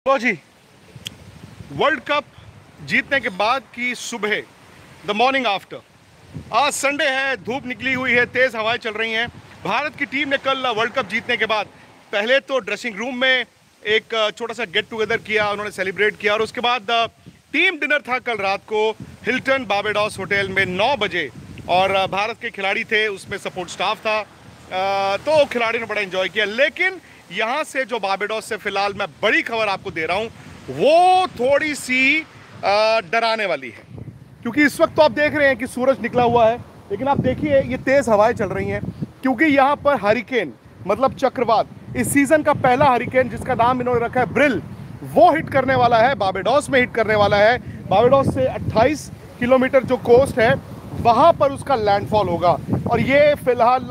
तो जी, world cup जीतने के बाद की सुबह, द मॉर्निंग आफ्टर, आज संडे है, धूप निकली हुई है, तेज़ हवाएं चल रही हैं। भारत की टीम ने कल वर्ल्ड कप जीतने के बाद पहले तो ड्रेसिंग रूम में एक छोटा सा गेट टुगेदर किया, उन्होंने सेलिब्रेट किया और उसके बाद टीम डिनर था कल रात को हिल्टन बार्बाडोस होटल में 9 बजे। और भारत के खिलाड़ी थे, उसमें सपोर्ट स्टाफ था, तो खिलाड़ी ने बड़ा एंजॉय किया। लेकिन यहाँ से जो बार्बाडोस से फिलहाल मैं बड़ी खबर आपको दे रहा हूँ, वो थोड़ी सी डराने वाली है, क्योंकि इस वक्त तो आप देख रहे हैं कि सूरज निकला हुआ है, लेकिन आप देखिए ये तेज़ हवाएं चल रही हैं, क्योंकि यहाँ पर हरिकेन मतलब चक्रवात, इस सीज़न का पहला हरिकेन जिसका नाम इन्होंने रखा है ब्रिल, वो हिट करने वाला है, बार्बाडोस में हिट करने वाला है। बार्बाडोस से 28 किलोमीटर जो कोस्ट है वहाँ पर उसका लैंडफॉल होगा और ये फिलहाल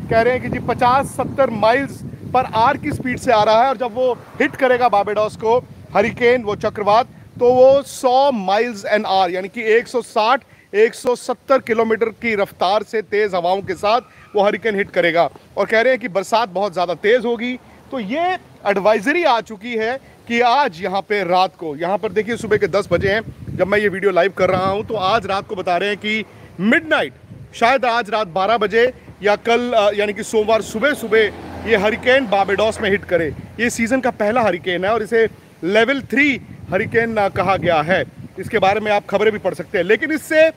कह रहे हैं कि जी 50-70 माइल्स पर आवर की स्पीड से आ रहा है और जब वो हिट करेगा बार्बाडोस को हरिकेन, वो चक्रवात, तो वो 100 माइल्स एन आवर यानी कि 160-170 किलोमीटर की रफ्तार से तेज़ हवाओं के साथ वो हरिकेन हिट करेगा। और कह रहे हैं कि बरसात बहुत ज़्यादा तेज़ होगी। तो ये एडवाइजरी आ चुकी है कि आज यहाँ पे रात को, यहाँ पर देखिए सुबह के 10 बजे हैं जब मैं ये वीडियो लाइव कर रहा हूँ, तो आज रात को बता रहे हैं कि मिडनाइट, शायद आज रात 12 बजे या कल यानी कि सोमवार सुबह सुबह ये हरिकेन बार्बाडोस में हिट करे। ये सीज़न का पहला हरिकेन है और इसे लेवल 3 हरिकेन कहा गया है। इसके बारे में आप खबरें भी पढ़ सकते हैं, लेकिन इससे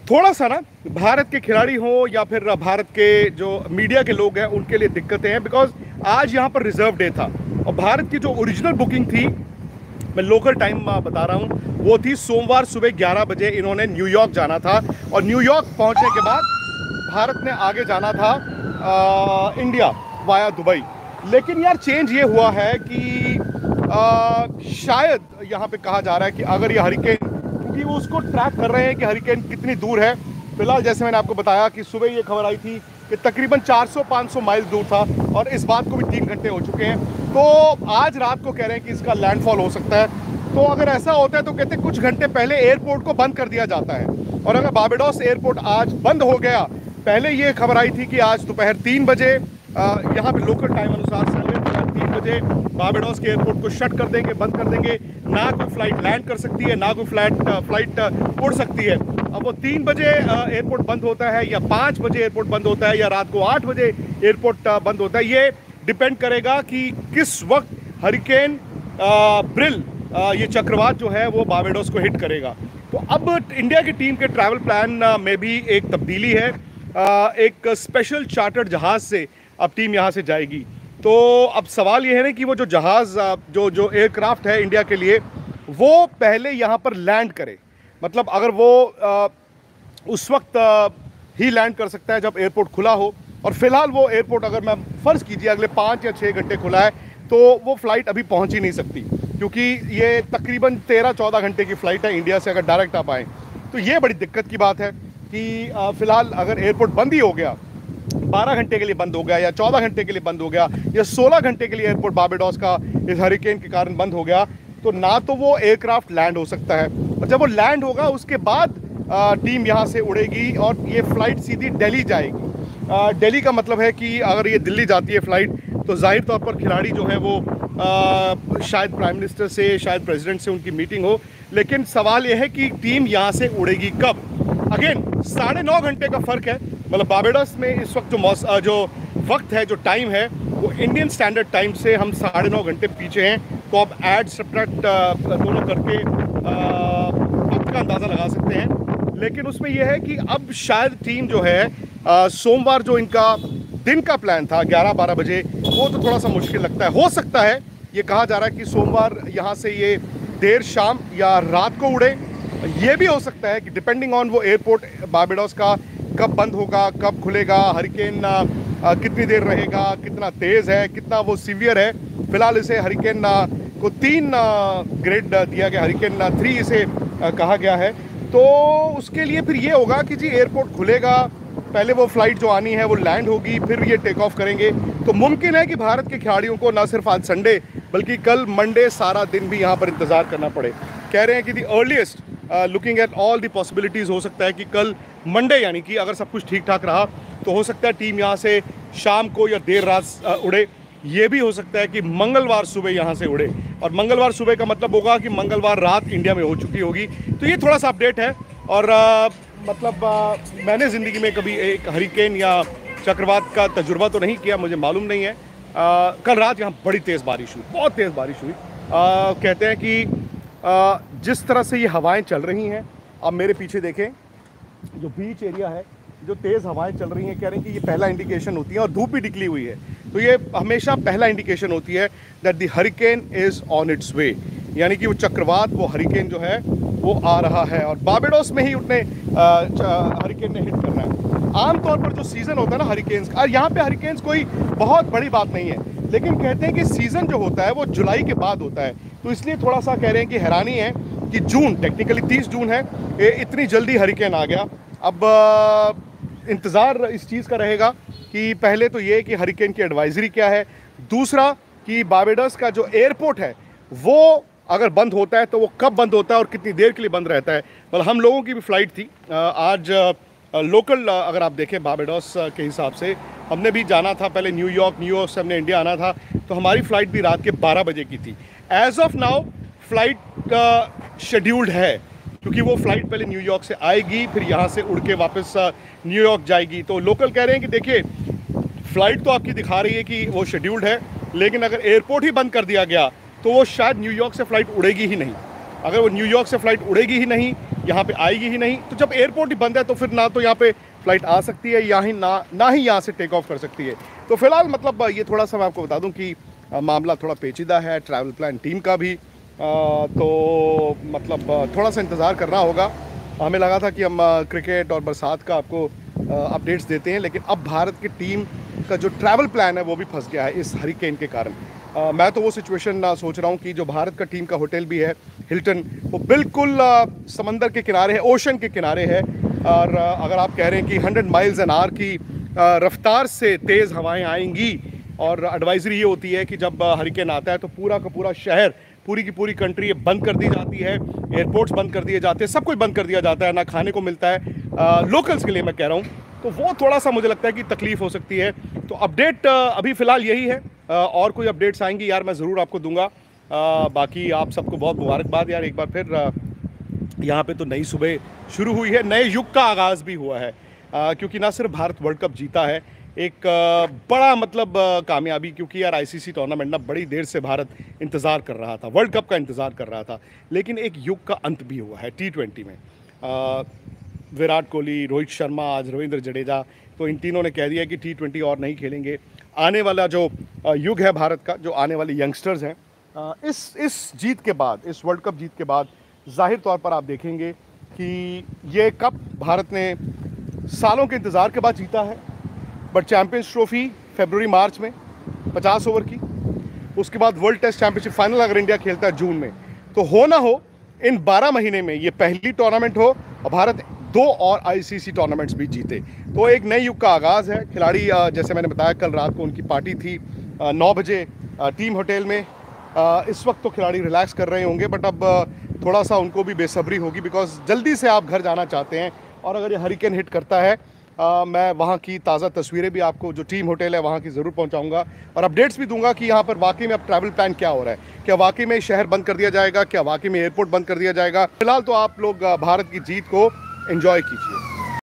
थोड़ा सा ना भारत के खिलाड़ी हों या फिर भारत के जो मीडिया के लोग हैं उनके लिए दिक्कतें हैं, बिकॉज आज यहाँ पर रिजर्व डे था और भारत की जो ओरिजिनल बुकिंग थी, मैं लोकल टाइम बता रहा हूँ, वो थी सोमवार सुबह 11 बजे। इन्होंने न्यूयॉर्क जाना था और न्यूयॉर्क पहुँचने के बाद भारत ने आगे जाना था इंडिया वाया दुबई। लेकिन यार चेंज ये हुआ है कि शायद यहाँ पे कहा जा रहा है कि अगर ये हरिकेन, क्योंकि वो उसको ट्रैक कर रहे हैं कि हरिकेन कितनी दूर है। फिलहाल जैसे मैंने आपको बताया कि सुबह ये खबर आई थी कि तकरीबन 400-500 माइल दूर था और इस बात को भी 3 घंटे हो चुके हैं। तो आज रात को कह रहे हैं कि इसका लैंडफॉल हो सकता है। तो अगर ऐसा होता है तो कहते हैं कुछ घंटे पहले एयरपोर्ट को बंद कर दिया जाता है और अगर बार्बाडोस एयरपोर्ट आज बंद हो गया, पहले ये खबर आई थी कि आज दोपहर 3 बजे यहाँ पे लोकल टाइम अनुसार संडे 3 बजे बार्बाडोस के एयरपोर्ट को शट कर देंगे, बंद कर देंगे, ना कोई फ्लाइट लैंड कर सकती है, ना कोई फ्लाइट उड़ सकती है। अब वो 3 बजे एयरपोर्ट बंद होता है या 5 बजे एयरपोर्ट बंद होता है या रात को 8 बजे एयरपोर्ट बंद होता है, ये डिपेंड करेगा कि किस वक्त हरिकेन ब्रिल ये चक्रवात जो है वो बार्बाडोस को हिट करेगा। तो अब इंडिया की टीम के ट्रैवल प्लान में भी एक तब्दीली है। एक स्पेशल चार्टर्ड जहाज़ से अब टीम यहाँ से जाएगी। तो अब सवाल ये है ना कि वो जो जहाज़ जो एयरक्राफ्ट है इंडिया के लिए, वो पहले यहाँ पर लैंड करे, मतलब अगर वो उस वक्त ही लैंड कर सकता है जब एयरपोर्ट खुला हो। और फिलहाल वो एयरपोर्ट, अगर मैं फ़र्ज़ कीजिए अगले 5 या 6 घंटे खुला है, तो वो फ़्लाइट अभी पहुँच ही नहीं सकती, क्योंकि ये तकरीबन 13-14 घंटे की फ़्लाइट है इंडिया से अगर डायरेक्ट आप आएँ। तो ये बड़ी दिक्कत की बात है कि फ़िलहाल अगर एयरपोर्ट बंद ही हो गया, 12 घंटे के लिए बंद हो गया या 14 घंटे के लिए बंद हो गया या 16 घंटे के लिए एयरपोर्ट बार्बाडोस का इस हरिकेन के कारण बंद हो गया, तो ना तो वो एयरक्राफ्ट लैंड हो सकता है और जब वो लैंड होगा उसके बाद टीम यहाँ से उड़ेगी और ये फ़्लाइट सीधी दिल्ली जाएगी। दिल्ली का मतलब है कि अगर ये दिल्ली जाती है फ़्लाइट, तो जाहिर तौर पर खिलाड़ी जो है वो शायद प्राइम मिनिस्टर से, शायद प्रेसिडेंट से उनकी मीटिंग हो। लेकिन सवाल ये है कि टीम यहाँ से उड़ेगी कब। अगेन 9.5 घंटे का फ़र्क है, मतलब बार्बाडोस में इस वक्त जो वक्त है, जो टाइम है, वो इंडियन स्टैंडर्ड टाइम से हम 9.5 घंटे पीछे हैं। तो आप ऐड सब्ट्रैक्ट दोनों करके वक्त का अंदाज़ा लगा सकते हैं। लेकिन उसमें यह है कि अब शायद टीम जो है सोमवार जो इनका दिन का प्लान था 11-12 बजे, वो तो थोड़ा सा मुश्किल लगता है। हो सकता है, ये कहा जा रहा है कि सोमवार यहाँ से ये देर शाम या रात को उड़े। ये भी हो सकता है कि डिपेंडिंग ऑन वो एयरपोर्ट बार्बाडोस का कब बंद होगा, कब खुलेगा, हरिकेन कितनी देर रहेगा, कितना तेज़ है, कितना वो सीवियर है। फिलहाल इसे हरिकेन को 3 ग्रेड दिया गया, हरिकेन 3 इसे कहा गया है। तो उसके लिए फिर ये होगा कि जी एयरपोर्ट खुलेगा, पहले वो फ़्लाइट जो आनी है वो लैंड होगी, फिर ये टेक ऑफ करेंगे। तो मुमकिन है कि भारत के खिलाड़ियों को ना सिर्फ आज संडे बल्कि कल मंडे सारा दिन भी यहाँ पर इंतज़ार करना पड़े। कह रहे हैं कि the earliest looking at all the possibilities, हो सकता है कि कल मंडे, यानी कि अगर सब कुछ ठीक ठाक रहा तो हो सकता है टीम यहाँ से शाम को या देर रात उड़े। ये भी हो सकता है कि मंगलवार सुबह यहाँ से उड़े, और मंगलवार सुबह का मतलब होगा कि मंगलवार रात इंडिया में हो चुकी होगी। तो ये थोड़ा सा अपडेट है। और मैंने ज़िंदगी में कभी एक हरिकेन या चक्रवात का तजुर्बा तो नहीं किया, मुझे मालूम नहीं है। कल रात यहाँ बड़ी तेज़ बारिश हुई, बहुत तेज़ बारिश हुई। कहते हैं कि जिस तरह से ये हवाएं चल रही हैं, आप मेरे पीछे देखें, जो बीच एरिया है, जो तेज़ हवाएं चल रही हैं, कह रहे हैं कि ये पहला इंडिकेशन होती है, और धूप भी निकली हुई है, तो ये हमेशा पहला इंडिकेशन होती है that the hurricane is on its way, यानी कि वो चक्रवात, वो हरिकेन जो है वो आ रहा है। और बारबाडोस में ही उतने हरिकेन ने हिट करना है। आमतौर पर जो सीज़न होता है ना हरिकेन्स का, यहाँ पे हरिकेन्स कोई बहुत बड़ी बात नहीं है, लेकिन कहते हैं कि सीज़न जो होता है वो जुलाई के बाद होता है, तो इसलिए थोड़ा सा कह रहे हैं कि हैरानी है कि जून, टेक्निकली 30 जून है, इतनी जल्दी हरिकेन आ गया। अब इंतज़ार इस चीज़ का रहेगा कि पहले तो ये कि हरिकेन की एडवाइजरी क्या है, दूसरा कि बारबाडोस का जो एयरपोर्ट है वो अगर बंद होता है तो वो कब बंद होता है और कितनी देर के लिए बंद रहता है। मतलब हम लोगों की भी फ़्लाइट थी आज लोकल, अगर आप देखें बारबाडोस के हिसाब से हमने भी जाना था पहले न्यूयॉर्क से हमने इंडिया आना था, तो हमारी फ़्लाइट भी रात के 12 बजे की थी। As of now flight scheduled है, क्योंकि वो फ़्लाइट पहले न्यूयॉर्क से आएगी, फिर यहाँ से उड़ के वापस न्यूयॉर्क जाएगी। तो लोकल कह रहे हैं कि देखिए फ़्लाइट तो आपकी दिखा रही है कि वो शेड्यूल्ड है, लेकिन अगर एयरपोर्ट ही बंद कर दिया गया तो वो शायद न्यूयॉर्क से फ़्लाइट उड़ेगी ही नहीं। अगर वो न्यूयॉर्क से फ़्लाइट उड़ेगी ही नहीं, यहाँ पे आएगी ही नहीं, तो जब एयरपोर्ट ही बंद है तो फिर ना तो यहाँ पे फ़्लाइट आ सकती है, या ही ना ही यहाँ से टेक ऑफ कर सकती है। तो फिलहाल मतलब ये थोड़ा सा मैं आपको बता दूँ कि मामला थोड़ा पेचीदा है, ट्रैवल प्लान टीम का भी। तो मतलब थोड़ा सा इंतज़ार करना होगा। हमें लगा था कि हम क्रिकेट और बरसात का आपको अपडेट्स देते हैं, लेकिन अब भारत की टीम का जो ट्रैवल प्लान है वो भी फंस गया है इस हरिकेन के कारण। मैं तो वो सिचुएशन सोच रहा हूँ कि जो भारत का टीम का होटल भी है हिल्टन, वो बिल्कुल समंदर के किनारे है, ओशन के किनारे है। और अगर आप कह रहे हैं कि 100 माइल्स एन आवर की रफ्तार से तेज़ हवाएं आएंगी, और एडवाइजरी ये होती है कि जब हरिकेन आता है तो पूरा का पूरा शहर, पूरी की पूरी कंट्री बंद कर दी जाती है, एयरपोर्ट्स बंद कर दिए जाते हैं, सब कुछ बंद कर दिया जाता है, ना खाने को मिलता है लोकल्स के लिए मैं कह रहा हूँ। तो वो थोड़ा सा मुझे लगता है कि तकलीफ़ हो सकती है। तो अपडेट अभी फ़िलहाल यही है, और कोई अपडेट्स आएंगी यार मैं ज़रूर आपको दूंगा। बाकी आप सबको बहुत मुबारकबाद यार, एक बार फिर यहाँ पे तो नई सुबह शुरू हुई है, नए युग का आगाज़ भी हुआ है, क्योंकि ना सिर्फ भारत वर्ल्ड कप जीता है, एक बड़ा मतलब कामयाबी, क्योंकि यार आईसीसी टूर्नामेंट ना बड़ी देर से भारत इंतज़ार कर रहा था, वर्ल्ड कप का इंतज़ार कर रहा था, लेकिन एक युग का अंत भी हुआ है T20 में। विराट कोहली, रोहित शर्मा, आज रविंद्र जडेजा, तो इन तीनों ने कह दिया कि T20 और नहीं खेलेंगे। आने वाला जो युग है भारत का, जो आने वाले यंगस्टर्स हैं, इस जीत के बाद, इस वर्ल्ड कप जीत के बाद जाहिर तौर पर आप देखेंगे कि ये कप भारत ने सालों के इंतज़ार के बाद जीता है। बट चैम्पियंस ट्रॉफी फरवरी मार्च में 50 ओवर की, उसके बाद वर्ल्ड टेस्ट चैंपियनशिप फाइनल अगर इंडिया खेलता है जून में, तो हो ना हो इन 12 महीने में ये पहली टूर्नामेंट हो और भारत 2 और आईसीसी टूर्नामेंट्स भी जीते। तो एक नए युग का आगाज़ है। खिलाड़ी जैसे मैंने बताया कल रात को उनकी पार्टी थी 9 बजे टीम होटल में। इस वक्त तो खिलाड़ी रिलैक्स कर रहे होंगे, बट अब थोड़ा सा उनको भी बेसब्री होगी, बिकॉज जल्दी से आप घर जाना चाहते हैं। और अगर ये हरिकेन हिट करता है, मैं वहाँ की ताज़ा तस्वीरें भी आपको, जो टीम होटल है वहाँ की ज़रूर पहुँचाऊँगा, और अपडेट्स भी दूंगा कि यहाँ पर वाकई में अब ट्रैवल प्लान क्या हो रहा है। क्या वाकई में शहर बंद कर दिया जाएगा, क्या वाकई में एयरपोर्ट बंद कर दिया जाएगा। फिलहाल तो आप लोग भारत की जीत को एंजॉय कीजिए।